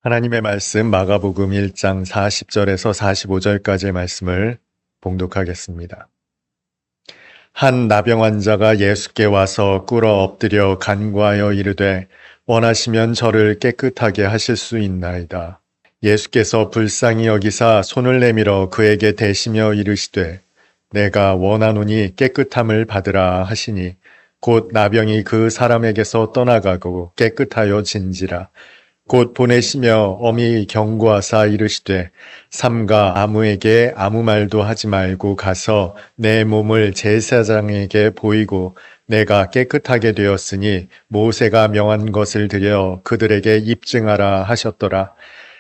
하나님의 말씀 마가복음 1장 40절에서 45절까지의 말씀을 봉독하겠습니다. 한 나병 환자가 예수께 와서 꿇어 엎드려 간구하여 이르되 원하시면 저를 깨끗하게 하실 수 있나이다. 예수께서 불쌍히 여기사 손을 내밀어 그에게 대시며 이르시되 내가 원하노니 깨끗함을 받으라 하시니 곧 나병이 그 사람에게서 떠나가고 깨끗하여 진지라. 곧 보내시며 엄히 경고하사 이르시되 삼가 아무에게 아무 말도 하지 말고 가서 내 몸을 제사장에게 보이고 내가 깨끗하게 되었으니 모세가 명한 것을 드려 그들에게 입증하라 하셨더라.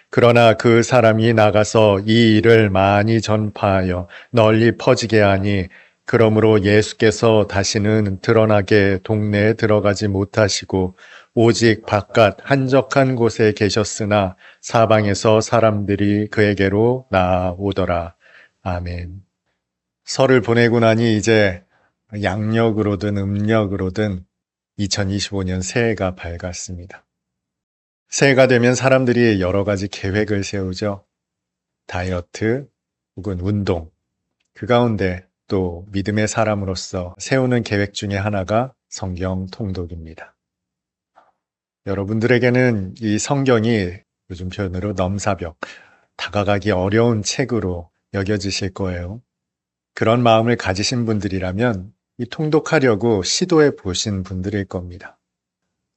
그러나 그 사람이 나가서 이 일을 많이 전파하여 널리 퍼지게 하니 그러므로 예수께서 다시는 드러나게 동네에 들어가지 못하시고 오직 바깥 한적한 곳에 계셨으나 사방에서 사람들이 그에게로 나아오더라. 아멘. 설을 보내고 나니 이제 양력으로든 음력으로든 2025년 새해가 밝았습니다. 새해가 되면 사람들이 여러 가지 계획을 세우죠. 다이어트 혹은 운동. 그 가운데 또 믿음의 사람으로서 세우는 계획 중에 하나가 성경 통독입니다. 여러분들에게는 이 성경이 요즘 표현으로 넘사벽, 다가가기 어려운 책으로 여겨지실 거예요. 그런 마음을 가지신 분들이라면 이 통독하려고 시도해 보신 분들일 겁니다.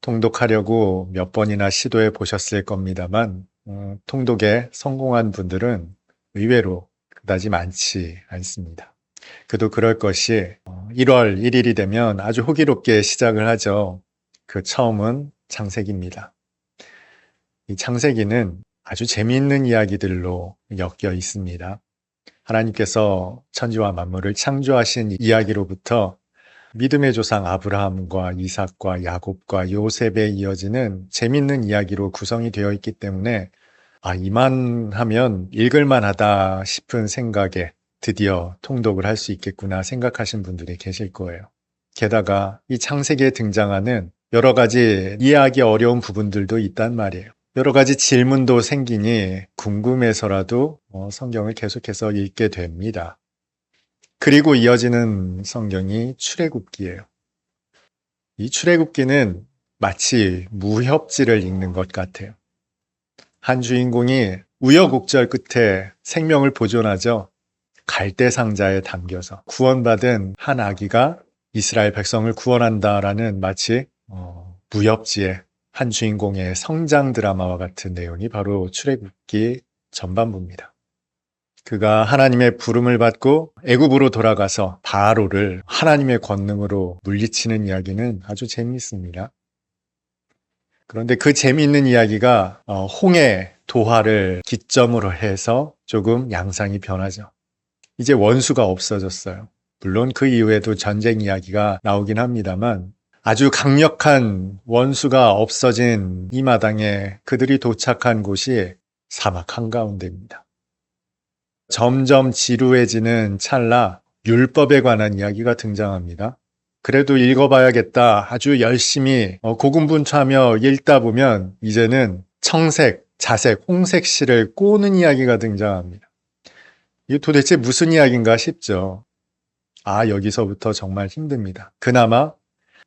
통독하려고 몇 번이나 시도해 보셨을 겁니다만 통독에 성공한 분들은 의외로 그다지 많지 않습니다. 그도 그럴 것이 1월 1일이 되면 아주 호기롭게 시작을 하죠. 그 처음은 창세기입니다. 이 창세기는 아주 재미있는 이야기들로 엮여 있습니다. 하나님께서 천지와 만물을 창조하신 이야기로부터 믿음의 조상 아브라함과 이삭과 야곱과 요셉에 이어지는 재미있는 이야기로 구성이 되어 있기 때문에 이만하면 읽을만하다 싶은 생각에 드디어 통독을 할 수 있겠구나 생각하신 분들이 계실 거예요. 게다가 이 창세기에 등장하는 여러 가지 이해하기 어려운 부분들도 있단 말이에요. 여러 가지 질문도 생기니 궁금해서라도 성경을 계속해서 읽게 됩니다. 그리고 이어지는 성경이 출애굽기예요. 이 출애굽기는 마치 무협지를 읽는 것 같아요. 한 주인공이 우여곡절 끝에 생명을 보존하죠. 갈대 상자에 담겨서 구원받은 한 아기가 이스라엘 백성을 구원한다라는 마치 무협지의 한 주인공의 성장 드라마와 같은 내용이 바로 출애굽기 전반부입니다. 그가 하나님의 부름을 받고 애굽으로 돌아가서 바로를 하나님의 권능으로 물리치는 이야기는 아주 재미있습니다. 그런데 그 재미있는 이야기가 홍해 도하를 기점으로 해서 조금 양상이 변하죠. 이제 원수가 없어졌어요. 물론 그 이후에도 전쟁 이야기가 나오긴 합니다만 아주 강력한 원수가 없어진 이 마당에 그들이 도착한 곳이 사막 한가운데입니다. 점점 지루해지는 찰나 율법에 관한 이야기가 등장합니다. 그래도 읽어봐야겠다 아주 열심히 고군분투하며 읽다 보면 이제는 청색, 자색, 홍색 실을 꼬는 이야기가 등장합니다. 이게 도대체 무슨 이야기인가 싶죠. 여기서부터 정말 힘듭니다. 그나마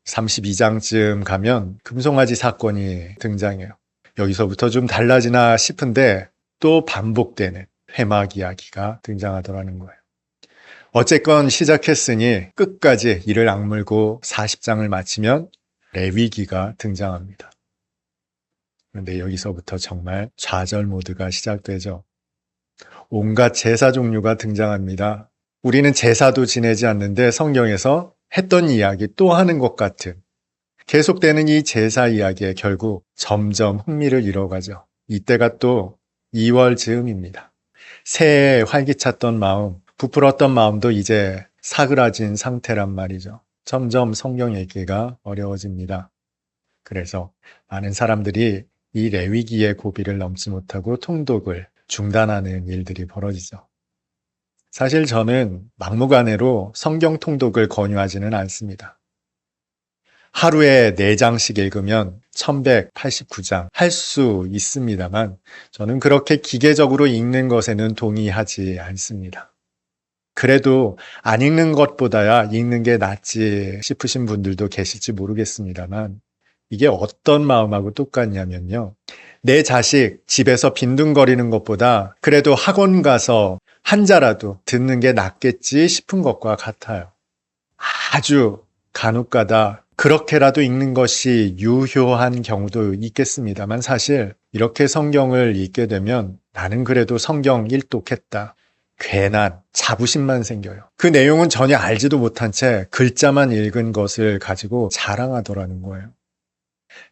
32장쯤 가면 금송아지 사건이 등장해요. 여기서부터 좀 달라지나 싶은데 또 반복되는 회막 이야기가 등장하더라는 거예요. 어쨌건 시작했으니 끝까지 이를 악물고 40장을 마치면 레위기가 등장합니다. 그런데 여기서부터 정말 좌절 모드가 시작되죠. 온갖 제사 종류가 등장합니다. 우리는 제사도 지내지 않는데 성경에서 했던 이야기 또 하는 것 같은 계속되는 이 제사 이야기에 결국 점점 흥미를 잃어가죠. 이때가 또 2월 즈음입니다. 새해에 활기찼던 마음, 부풀었던 마음도 이제 사그라진 상태란 말이죠. 점점 성경 읽기가 어려워집니다. 그래서 많은 사람들이 이 레위기의 고비를 넘지 못하고 통독을 중단하는 일들이 벌어지죠. 사실 저는 막무가내로 성경 통독을 권유하지는 않습니다. 하루에 4장씩 읽으면 1189장 할 수 있습니다만 저는 그렇게 기계적으로 읽는 것에는 동의하지 않습니다. 그래도 안 읽는 것보다야 읽는 게 낫지 싶으신 분들도 계실지 모르겠습니다만 이게 어떤 마음하고 똑같냐면요. 내 자식 집에서 빈둥거리는 것보다 그래도 학원 가서 한자라도 듣는 게 낫겠지 싶은 것과 같아요. 아주 간혹가다 그렇게라도 읽는 것이 유효한 경우도 있겠습니다만 사실 이렇게 성경을 읽게 되면 나는 그래도 성경 일독했다. 괜한 자부심만 생겨요. 그 내용은 전혀 알지도 못한 채 글자만 읽은 것을 가지고 자랑하더라는 거예요.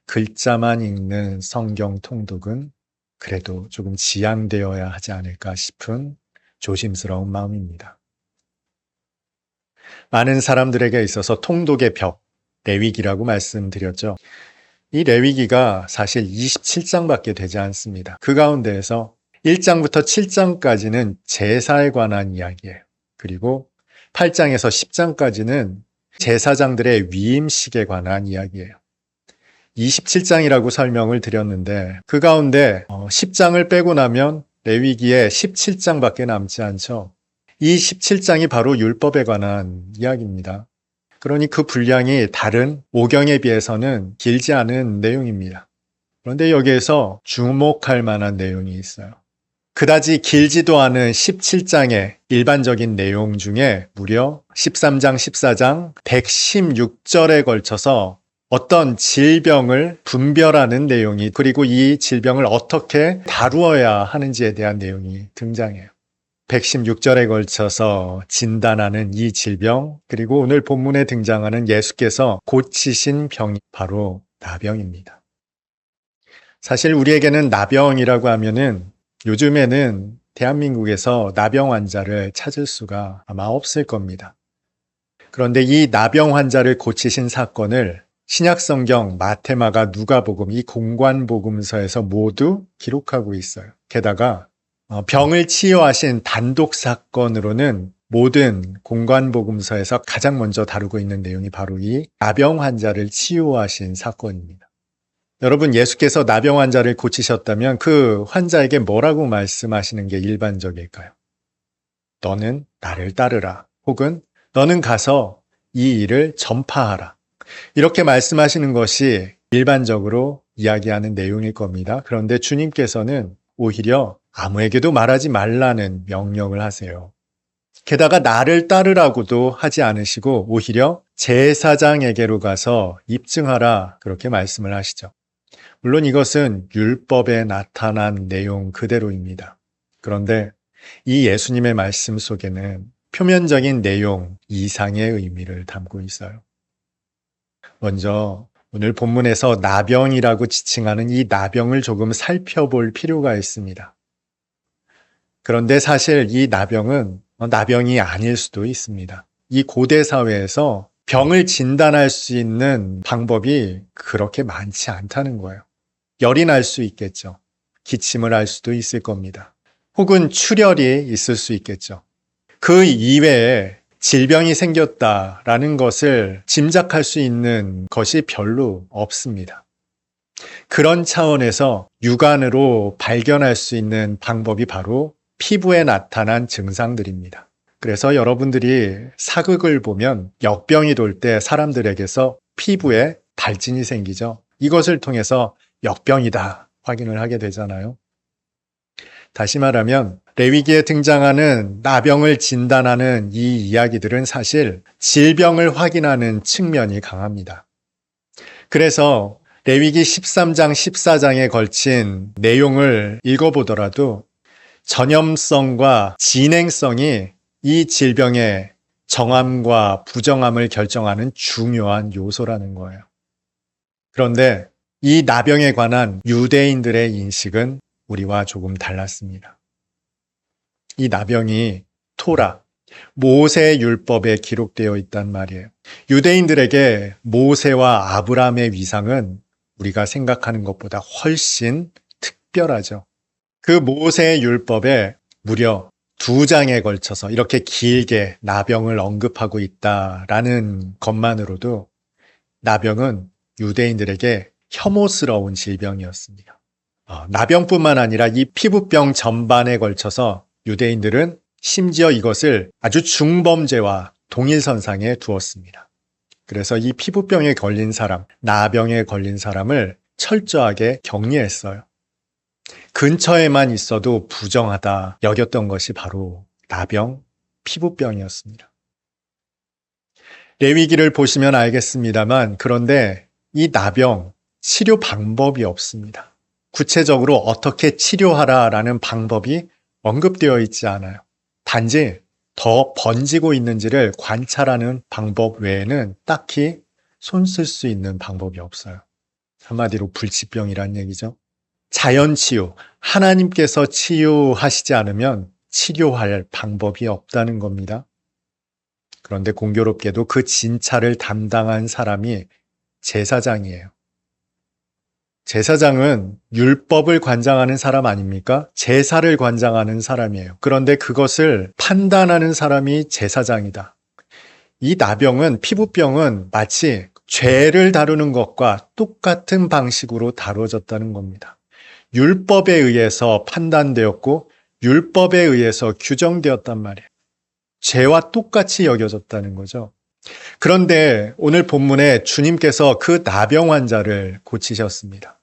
글자만 읽는 성경 통독은 그래도 조금 지양되어야 하지 않을까 싶은 조심스러운 마음입니다. 많은 사람들에게 있어서 통독의 벽, 레위기라고 말씀드렸죠. 이 레위기가 사실 27장밖에 되지 않습니다. 그 가운데에서 1장부터 7장까지는 제사에 관한 이야기예요. 그리고 8장에서 10장까지는 제사장들의 위임식에 관한 이야기예요. 27장이라고 설명을 드렸는데 그 가운데 10장을 빼고 나면 레위기에 17장밖에 남지 않죠. 이 17장이 바로 율법에 관한 이야기입니다. 그러니 그 분량이 다른 오경에 비해서는 길지 않은 내용입니다. 그런데 여기에서 주목할 만한 내용이 있어요. 그다지 길지도 않은 17장의 일반적인 내용 중에 무려 13장, 14장, 116절에 걸쳐서 어떤 질병을 분별하는 내용이 그리고 이 질병을 어떻게 다루어야 하는지에 대한 내용이 등장해요. 116절에 걸쳐서 진단하는 이 질병 그리고 오늘 본문에 등장하는 예수께서 고치신 병이 바로 나병입니다. 사실 우리에게는 나병이라고 하면은 요즘에는 대한민국에서 나병 환자를 찾을 수가 아마 없을 겁니다. 그런데 이 나병 환자를 고치신 사건을 신약성경, 마태마가, 누가복음, 이 공관복음서에서 모두 기록하고 있어요. 게다가 병을 치유하신 단독 사건으로는 모든 공관복음서에서 가장 먼저 다루고 있는 내용이 바로 이 나병 환자를 치유하신 사건입니다. 여러분, 예수께서 나병 환자를 고치셨다면 그 환자에게 뭐라고 말씀하시는 게 일반적일까요? 너는 나를 따르라. 혹은 너는 가서 이 일을 전파하라. 이렇게 말씀하시는 것이 일반적으로 이야기하는 내용일 겁니다. 그런데 주님께서는 오히려 아무에게도 말하지 말라는 명령을 하세요. 게다가 나를 따르라고도 하지 않으시고 오히려 제사장에게로 가서 입증하라 그렇게 말씀을 하시죠. 물론 이것은 율법에 나타난 내용 그대로입니다. 그런데 이 예수님의 말씀 속에는 표면적인 내용 이상의 의미를 담고 있어요. 먼저 오늘 본문에서 나병이라고 지칭하는 이 나병을 조금 살펴볼 필요가 있습니다. 그런데 사실 이 나병은 나병이 아닐 수도 있습니다. 이 고대 사회에서 병을 진단할 수 있는 방법이 그렇게 많지 않다는 거예요. 열이 날 수 있겠죠. 기침을 할 수도 있을 겁니다. 혹은 출혈이 있을 수 있겠죠. 그 이외에 질병이 생겼다라는 것을 짐작할 수 있는 것이 별로 없습니다. 그런 차원에서 육안으로 발견할 수 있는 방법이 바로 피부에 나타난 증상들입니다. 그래서 여러분들이 사극을 보면 역병이 돌 때 사람들에게서 피부에 발진이 생기죠. 이것을 통해서 역병이다 확인을 하게 되잖아요. 다시 말하면 레위기에 등장하는 나병을 진단하는 이 이야기들은 사실 질병을 확인하는 측면이 강합니다. 그래서 레위기 13장, 14장에 걸친 내용을 읽어보더라도 전염성과 진행성이 이 질병의 정함과 부정함을 결정하는 중요한 요소라는 거예요. 그런데 이 나병에 관한 유대인들의 인식은 우리와 조금 달랐습니다. 이 나병이 토라, 모세 율법에 기록되어 있단 말이에요. 유대인들에게 모세와 아브라함의 위상은 우리가 생각하는 것보다 훨씬 특별하죠. 그 모세 율법에 무려 2장에 걸쳐서 이렇게 길게 나병을 언급하고 있다라는 것만으로도 나병은 유대인들에게 혐오스러운 질병이었습니다. 나병뿐만 아니라 이 피부병 전반에 걸쳐서 유대인들은 심지어 이것을 아주 중범죄와 동일선상에 두었습니다. 그래서 이 피부병에 걸린 사람, 나병에 걸린 사람을 철저하게 격리했어요. 근처에만 있어도 부정하다 여겼던 것이 바로 나병, 피부병이었습니다. 레위기를 보시면 알겠습니다만 그런데 이 나병 치료 방법이 없습니다. 구체적으로 어떻게 치료하라라는 방법이 언급되어 있지 않아요. 단지 더 번지고 있는지를 관찰하는 방법 외에는 딱히 손 쓸 수 있는 방법이 없어요. 한마디로 불치병이란 얘기죠. 자연치유, 하나님께서 치유하시지 않으면 치료할 방법이 없다는 겁니다. 그런데 공교롭게도 그 진찰을 담당한 사람이 제사장이에요. 제사장은 율법을 관장하는 사람 아닙니까? 제사를 관장하는 사람이에요. 그런데 그것을 판단하는 사람이 제사장이다. 이 나병은, 피부병은 마치 죄를 다루는 것과 똑같은 방식으로 다뤄졌다는 겁니다. 율법에 의해서 판단되었고 율법에 의해서 규정되었단 말이에요. 죄와 똑같이 여겨졌다는 거죠. 그런데 오늘 본문에 주님께서 그 나병 환자를 고치셨습니다.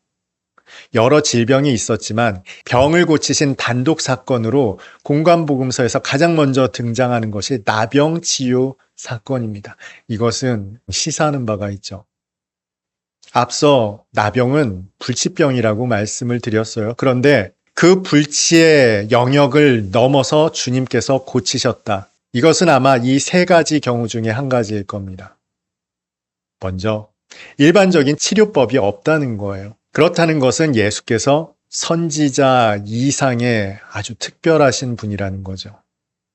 여러 질병이 있었지만 병을 고치신 단독 사건으로 공관복음서에서 가장 먼저 등장하는 것이 나병 치유 사건입니다. 이것은 시사하는 바가 있죠. 앞서 나병은 불치병이라고 말씀을 드렸어요. 그런데 그 불치의 영역을 넘어서 주님께서 고치셨다. 이것은 아마 이 세 가지 경우 중에 한 가지일 겁니다. 먼저 일반적인 치료법이 없다는 거예요. 그렇다는 것은 예수께서 선지자 이상의 아주 특별하신 분이라는 거죠.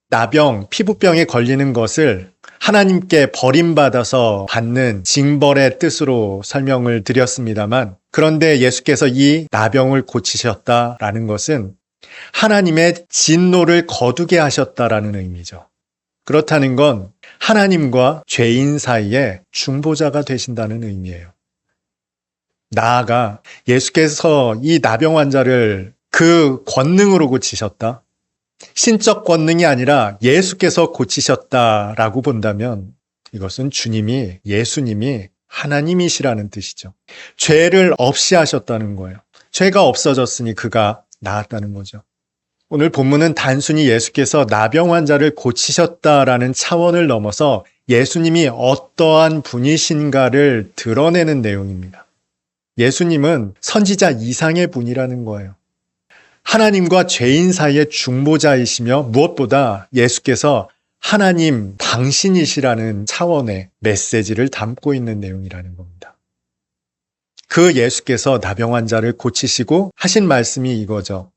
나병, 피부병에 걸리는 것을 하나님께 버림받아서 받는 징벌의 뜻으로 설명을 드렸습니다만, 그런데 예수께서 이 나병을 고치셨다라는 것은 하나님의 진노를 거두게 하셨다라는 의미죠. 그렇다는 건 하나님과 죄인 사이에 중보자가 되신다는 의미예요. 나아가 예수께서 이 나병 환자를 그 권능으로 고치셨다. 신적 권능이 아니라 예수께서 고치셨다라고 본다면 이것은 예수님이 하나님이시라는 뜻이죠. 죄를 없이 하셨다는 거예요. 죄가 없어졌으니 그가 나았다는 거죠. 오늘 본문은 단순히 예수께서 나병 환자를 고치셨다라는 차원을 넘어서 예수님이 어떠한 분이신가를 드러내는 내용입니다. 예수님은 선지자 이상의 분이라는 거예요. 하나님과 죄인 사이의 중보자이시며 무엇보다 예수께서 하나님 당신이시라는 차원의 메시지를 담고 있는 내용이라는 겁니다. 그 예수께서 나병 환자를 고치시고 하신 말씀이 이거죠.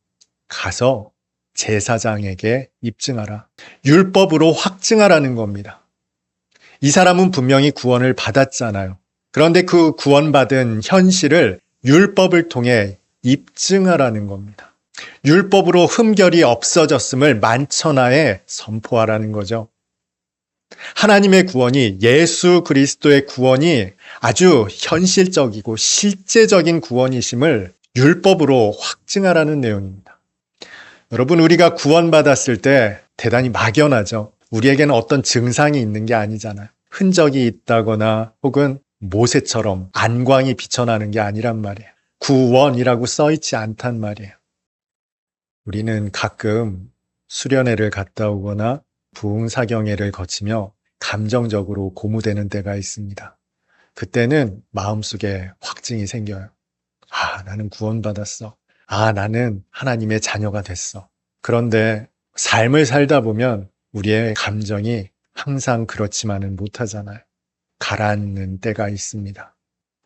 가서 제사장에게 입증하라. 율법으로 확증하라는 겁니다. 이 사람은 분명히 구원을 받았잖아요. 그런데 그 구원받은 현실을 율법을 통해 입증하라는 겁니다. 율법으로 흠결이 없어졌음을 만천하에 선포하라는 거죠. 하나님의 구원이, 예수 그리스도의 구원이 아주 현실적이고 실제적인 구원이심을 율법으로 확증하라는 내용입니다. 여러분, 우리가 구원받았을 때 대단히 막연하죠. 우리에게는 어떤 증상이 있는 게 아니잖아요. 흔적이 있다거나 혹은 모세처럼 안광이 비쳐나는 게 아니란 말이에요. 구원이라고 써있지 않단 말이에요. 우리는 가끔 수련회를 갔다 오거나 부흥사경회를 거치며 감정적으로 고무되는 때가 있습니다. 그때는 마음속에 확증이 생겨요. 아, 나는 구원받았어. 아, 나는 하나님의 자녀가 됐어. 그런데 삶을 살다 보면 우리의 감정이 항상 그렇지만은 못하잖아요. 가라앉는 때가 있습니다.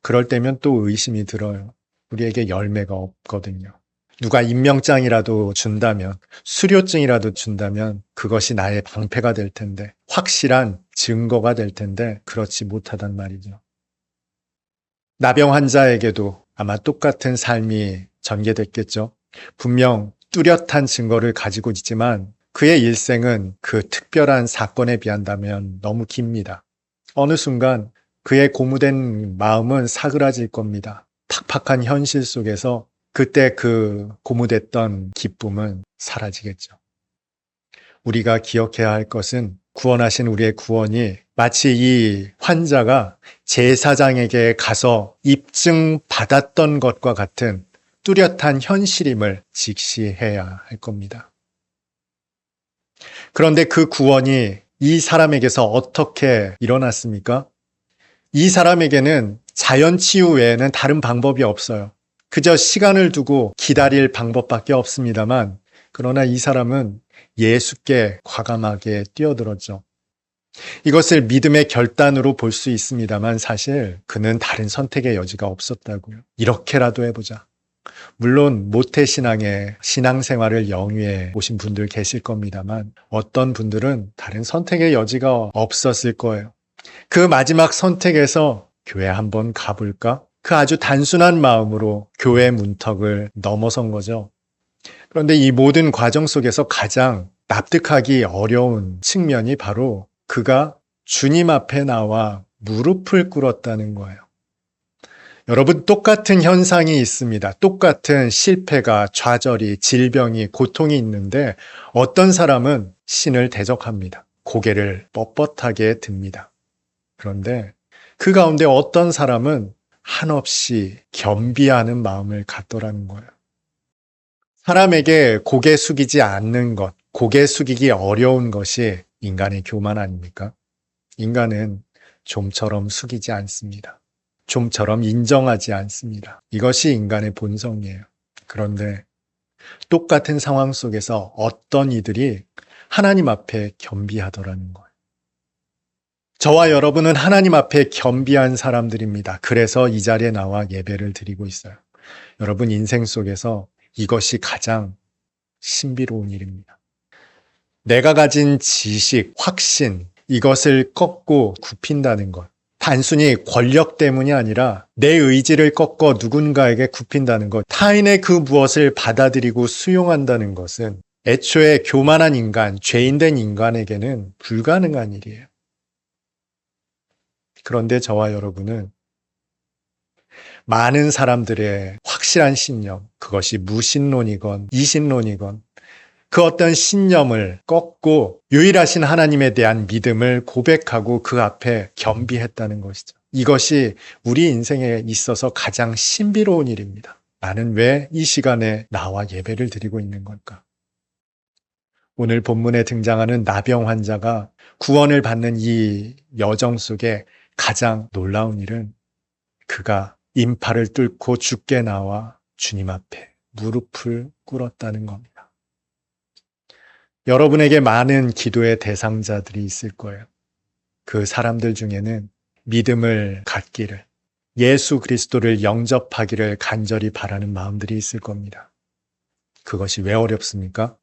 그럴 때면 또 의심이 들어요. 우리에게 열매가 없거든요. 누가 임명장이라도 준다면, 수료증이라도 준다면 그것이 나의 방패가 될 텐데, 확실한 증거가 될 텐데 그렇지 못하단 말이죠. 나병 환자에게도 아마 똑같은 삶이 전개됐겠죠. 분명 뚜렷한 증거를 가지고 있지만 그의 일생은 그 특별한 사건에 비한다면 너무 깁니다. 어느 순간 그의 고무된 마음은 사그라질 겁니다. 팍팍한 현실 속에서 그때 그 고무됐던 기쁨은 사라지겠죠. 우리가 기억해야 할 것은 구원하신 우리의 구원이 마치 이 환자가 제사장에게 가서 입증받았던 것과 같은 뚜렷한 현실임을 직시해야 할 겁니다. 그런데 그 구원이 이 사람에게서 어떻게 일어났습니까? 이 사람에게는 자연치유 외에는 다른 방법이 없어요. 그저 시간을 두고 기다릴 방법밖에 없습니다만, 그러나 이 사람은 예수께 과감하게 뛰어들었죠. 이것을 믿음의 결단으로 볼 수 있습니다만 사실 그는 다른 선택의 여지가 없었다고요. 이렇게라도 해보자. 물론 모태신앙의 신앙생활을 영위해 오신 분들 계실 겁니다만 어떤 분들은 다른 선택의 여지가 없었을 거예요. 그 마지막 선택에서 교회 한번 가볼까? 그 아주 단순한 마음으로 교회 문턱을 넘어선 거죠. 그런데 이 모든 과정 속에서 가장 납득하기 어려운 측면이 바로 그가 주님 앞에 나와 무릎을 꿇었다는 거예요. 여러분, 똑같은 현상이 있습니다. 똑같은 실패가, 좌절이, 질병이, 고통이 있는데 어떤 사람은 신을 대적합니다. 고개를 뻣뻣하게 듭니다. 그런데 그 가운데 어떤 사람은 한없이 겸비하는 마음을 갖더라는 거예요. 사람에게 고개 숙이지 않는 것, 고개 숙이기 어려운 것이 인간의 교만 아닙니까? 인간은 좀처럼 숙이지 않습니다. 좀처럼 인정하지 않습니다. 이것이 인간의 본성이에요. 그런데 똑같은 상황 속에서 어떤 이들이 하나님 앞에 겸비하더라는 거예요. 저와 여러분은 하나님 앞에 겸비한 사람들입니다. 그래서 이 자리에 나와 예배를 드리고 있어요. 여러분 인생 속에서 이것이 가장 신비로운 일입니다. 내가 가진 지식, 확신, 이것을 꺾고 굽힌다는 것. 단순히 권력 때문이 아니라 내 의지를 꺾어 누군가에게 굽힌다는 것. 타인의 그 무엇을 받아들이고 수용한다는 것은 애초에 교만한 인간, 죄인된 인간에게는 불가능한 일이에요. 그런데 저와 여러분은 많은 사람들의 확실한 신념, 그것이 무신론이건 이신론이건 그 어떤 신념을 꺾고 유일하신 하나님에 대한 믿음을 고백하고 그 앞에 겸비했다는 것이죠. 이것이 우리 인생에 있어서 가장 신비로운 일입니다. 나는 왜 이 시간에 나와 예배를 드리고 있는 걸까? 오늘 본문에 등장하는 나병 환자가 구원을 받는 이 여정 속에 가장 놀라운 일은 그가 인파를 뚫고 주께 나와 주님 앞에 무릎을 꿇었다는 겁니다. 여러분에게 많은 기도의 대상자들이 있을 거예요. 그 사람들 중에는 믿음을 갖기를, 예수 그리스도를 영접하기를 간절히 바라는 마음들이 있을 겁니다. 그것이 왜 어렵습니까?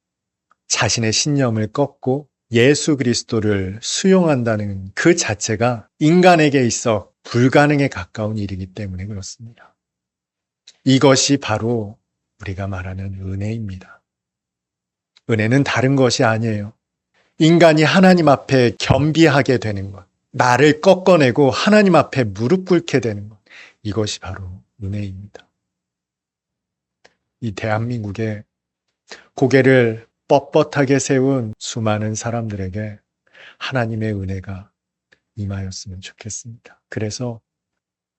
자신의 신념을 꺾고 예수 그리스도를 수용한다는 그 자체가 인간에게 있어 불가능에 가까운 일이기 때문에 그렇습니다. 이것이 바로 우리가 말하는 은혜입니다. 은혜는 다른 것이 아니에요. 인간이 하나님 앞에 겸비하게 되는 것, 나를 꺾어내고 하나님 앞에 무릎 꿇게 되는 것, 이것이 바로 은혜입니다. 이 대한민국에 고개를 뻣뻣하게 세운 수많은 사람들에게 하나님의 은혜가 임하였으면 좋겠습니다. 그래서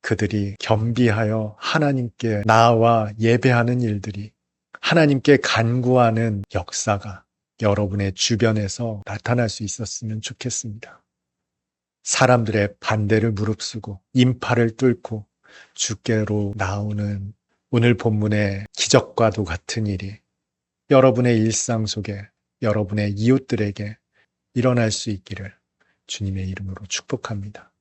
그들이 겸비하여 하나님께 나아와 예배하는 일들이, 하나님께 간구하는 역사가 여러분의 주변에서 나타날 수 있었으면 좋겠습니다. 사람들의 반대를 무릅쓰고 인파를 뚫고 주께로 나오는 오늘 본문의 기적과도 같은 일이 여러분의 일상 속에 여러분의 이웃들에게 일어날 수 있기를 주님의 이름으로 축복합니다.